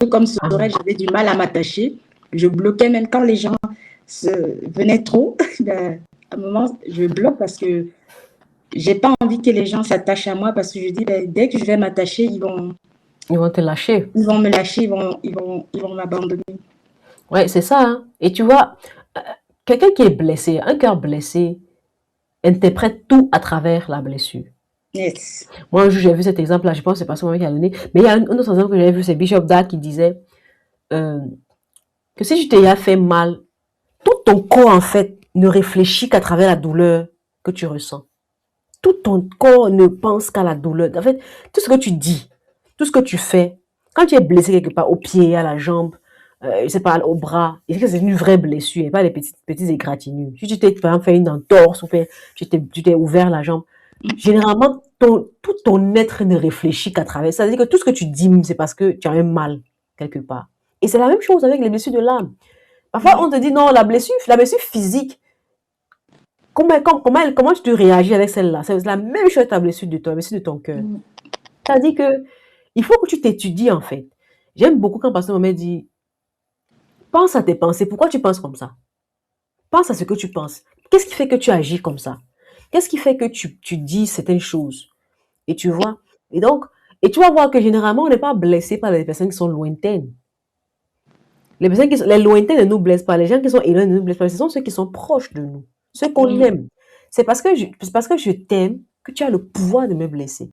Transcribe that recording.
comme Ah, Sorel, j'avais du mal à m'attacher. Je bloquais même quand les gens venaient trop. Ben, à un moment, je bloque parce que j'ai pas envie que les gens s'attachent à moi parce que je dis, ben, dès que je vais m'attacher, ils vont te lâcher. ils vont me lâcher, ils vont m'abandonner. Ouais, c'est ça, hein. Et tu vois, euh, quelqu'un qui est blessé, un cœur blessé, interprète tout à travers la blessure. Yes. Moi, un jour, j'ai vu cet exemple-là, je pense que c'est pas ce moment qui a donné, mais il y a un autre exemple que j'avais vu, c'est Bishop Dag qui disait euh, que si tu t'es fait mal, tout ton corps, en fait, ne réfléchit qu'à travers la douleur que tu ressens. Tout ton corps ne pense qu'à la douleur. En fait, tout ce que tu dis, tout ce que tu fais, quand tu es blessé quelque part, au pied, à la jambe, je sais pas, au bras, et que c'est une vraie blessure, et pas des petites égratignures. Si tu t'es, par exemple, fait une entorse, ou fait, tu t'es ouvert la jambe, généralement, tout ton être ne réfléchit qu'à travers. Ça veut dire que tout ce que tu dis, c'est parce que tu as un mal, quelque part. Et c'est la même chose avec les blessures de l'âme. Parfois, on te dit, non, la blessure physique, comment tu réagis avec celle-là? C'est la même chose avec ta blessure de toi, la blessure de ton cœur. C'est-à-dire que il faut que tu t'étudies, en fait. J'aime beaucoup quand Pasteur Mohamed dit, pense à tes pensées. Pourquoi tu penses comme ça? Pense à ce que tu penses. Qu'est-ce qui fait que tu agis comme ça? Qu'est-ce qui fait que tu dis certaines choses? Et tu vois? Et donc, et tu vas voir que généralement, on n'est pas blessé par les personnes qui sont lointaines. Les lointains ne nous blessent pas. Les gens qui sont éloignés ne nous blessent pas. Ce sont ceux qui sont proches de nous. Ceux qu'on aime. C'est parce que je t'aime que tu as le pouvoir de me blesser.